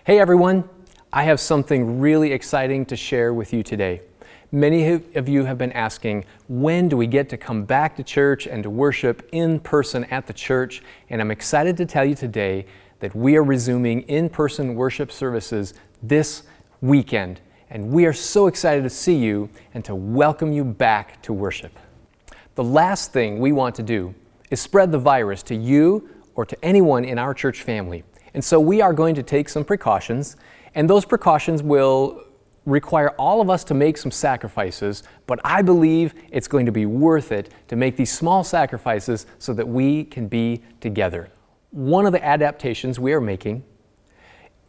Hey everyone, I have something really exciting to share with you today. Many of you have been asking, when do we get to come back to church and to worship in person at the church? And I'm excited to tell you today that we are resuming in-person worship services this weekend. And we are so excited to see you and to welcome you back to worship. The last thing we want to do is spread the virus to you or to anyone in our church family. And so we are going to take some precautions, and those precautions will require all of us to make some sacrifices, but I believe it's going to be worth it to make these small sacrifices so that we can be together. One of the adaptations we are making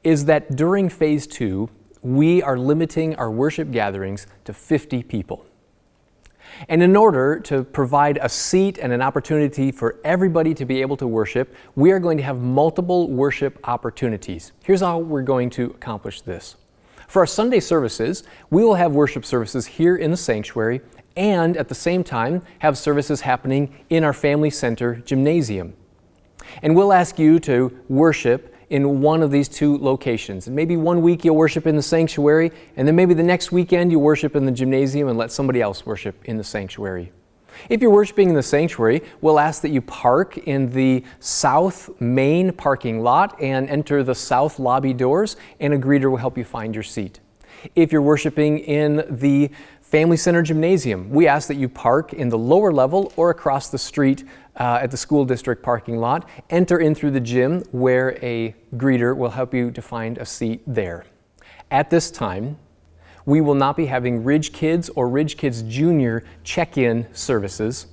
is that during phase 2, we are limiting our worship gatherings to 50 people. And in order to provide a seat and an opportunity for everybody to be able to worship, we are going to have multiple worship opportunities. Here's how we're going to accomplish this. For our Sunday services, we will have worship services here in the sanctuary and at the same time have services happening in our Family Center gymnasium. And we'll ask you to worship in one of these two locations. And maybe one week you'll worship in the sanctuary, and then maybe the next weekend you'll worship in the gymnasium and let somebody else worship in the sanctuary. If you're worshiping in the sanctuary, we'll ask that you park in the south main parking lot and enter the south lobby doors, and a greeter will help you find your seat. If you're worshiping in the Family Center Gymnasium, we ask that you park in the lower level or across the street at the school district parking lot. Enter in through the gym where a greeter will help you to find a seat there. At this time, we will not be having Ridge Kids or Ridge Kids Junior check-in services.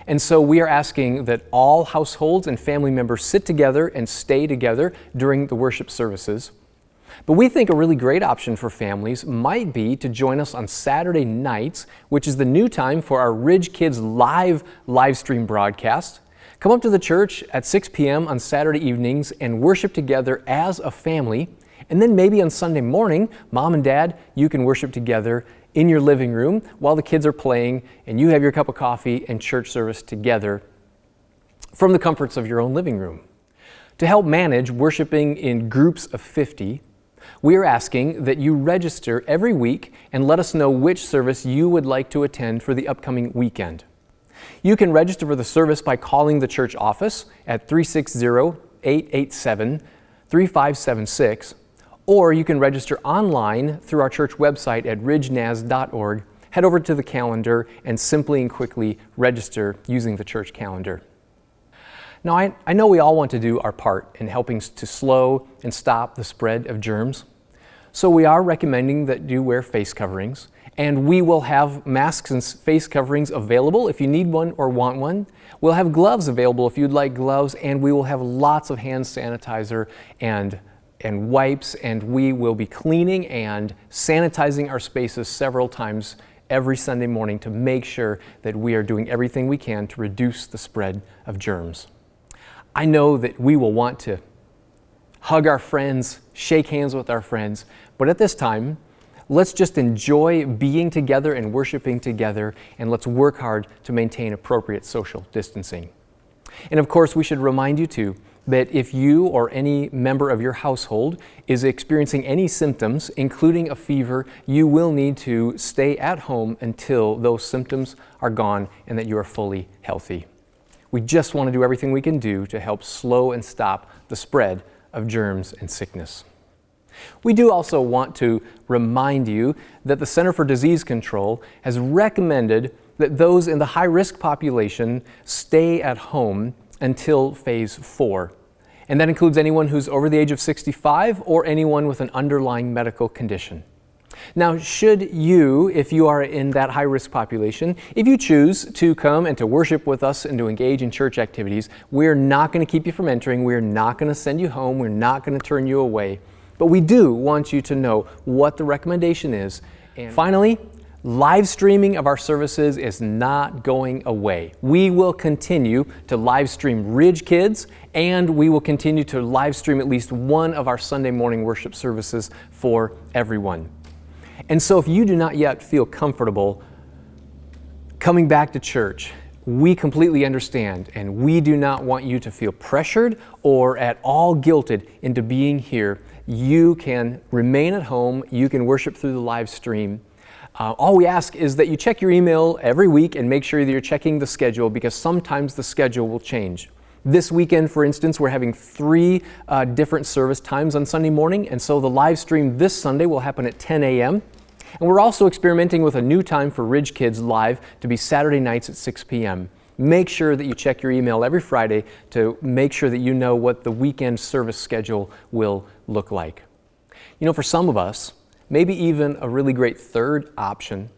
And so we are asking that all households and family members sit together and stay together during the worship services. But we think a really great option for families might be to join us on Saturday nights, which is the new time for our Ridge Kids live stream broadcast. Come up to the church at 6 p.m. on Saturday evenings and worship together as a family. And then maybe on Sunday morning, Mom and Dad, you can worship together in your living room while the kids are playing and you have your cup of coffee and church service together from the comforts of your own living room. To help manage worshiping in groups of 50, we are asking that you register every week and let us know which service you would like to attend for the upcoming weekend. You can register for the service by calling the church office at 360-887-3576, or you can register online through our church website at ridgenaz.org. Head over to the calendar and simply and quickly register using the church calendar. Now, I know we all want to do our part in helping to slow and stop the spread of germs. So we are recommending that you wear face coverings, and we will have masks and face coverings available if you need one or want one. We'll have gloves available if you'd like gloves, and we will have lots of hand sanitizer and wipes, and we will be cleaning and sanitizing our spaces several times every Sunday morning to make sure that we are doing everything we can to reduce the spread of germs. I know that we will want to hug our friends, shake hands with our friends, but at this time, let's just enjoy being together and worshiping together, and let's work hard to maintain appropriate social distancing. And of course, we should remind you too that if you or any member of your household is experiencing any symptoms, including a fever, you will need to stay at home until those symptoms are gone and that you are fully healthy. We just want to do everything we can do to help slow and stop the spread of germs and sickness. We do also want to remind you that the Center for Disease Control has recommended that those in the high-risk population stay at home until phase 4. And that includes anyone who's over the age of 65 or anyone with an underlying medical condition. Now, should you, if you are in that high-risk population, if you choose to come and to worship with us and to engage in church activities, we're not going to keep you from entering. We're not going to send you home. We're not going to turn you away. But we do want you to know what the recommendation is. And finally, live streaming of our services is not going away. We will continue to live stream Ridge Kids, and we will continue to live stream at least one of our Sunday morning worship services for everyone. And so if you do not yet feel comfortable coming back to church, we completely understand, and we do not want you to feel pressured or at all guilted into being here you can remain at home, you can worship through the live stream. All we ask is that you check your email every week and make sure that you're checking the schedule, because sometimes the schedule will change. This weekend, for instance, we're having 3 different service times on Sunday morning, and so the live stream this Sunday will happen at 10 a.m. And we're also experimenting with a new time for Ridge Kids Live to be Saturday nights at 6 p.m. Make sure that you check your email every Friday to make sure that you know what the weekend service schedule will look like. You know, for some of us, maybe even a really great third option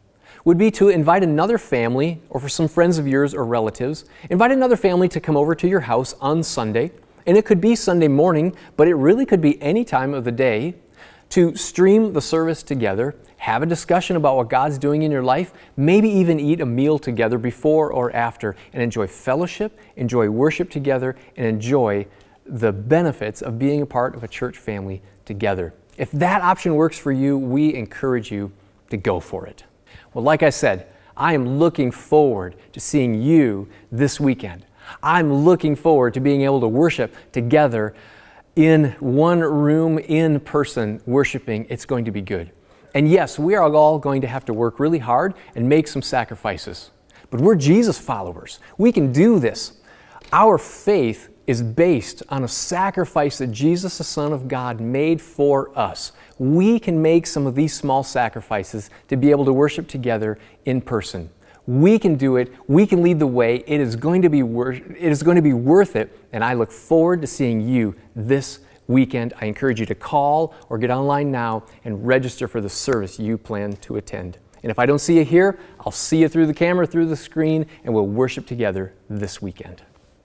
would be to invite another family, or for some friends of yours or relatives, invite another family to come over to your house on Sunday. And it could be Sunday morning, but it really could be any time of the day, to stream the service together, have a discussion about what God's doing in your life, maybe even eat a meal together before or after, and enjoy fellowship, enjoy worship together, and enjoy the benefits of being a part of a church family together. If that option works for you, we encourage you to go for it. Well, like I said, I am looking forward to seeing you this weekend. I'm looking forward to being able to worship together in one room, in person, worshiping. It's going to be good. And yes, we are all going to have to work really hard and make some sacrifices. But we're Jesus followers. We can do this. Our faith is based on a sacrifice that Jesus, the Son of God, made for us. We can make some of these small sacrifices to be able to worship together in person. We can do it. We can lead the way. It is going to be worth it, and I look forward to seeing you this weekend. I encourage you to call or get online now and register for the service you plan to attend. And if I don't see you here, I'll see you through the camera, through the screen, and we'll worship together this weekend.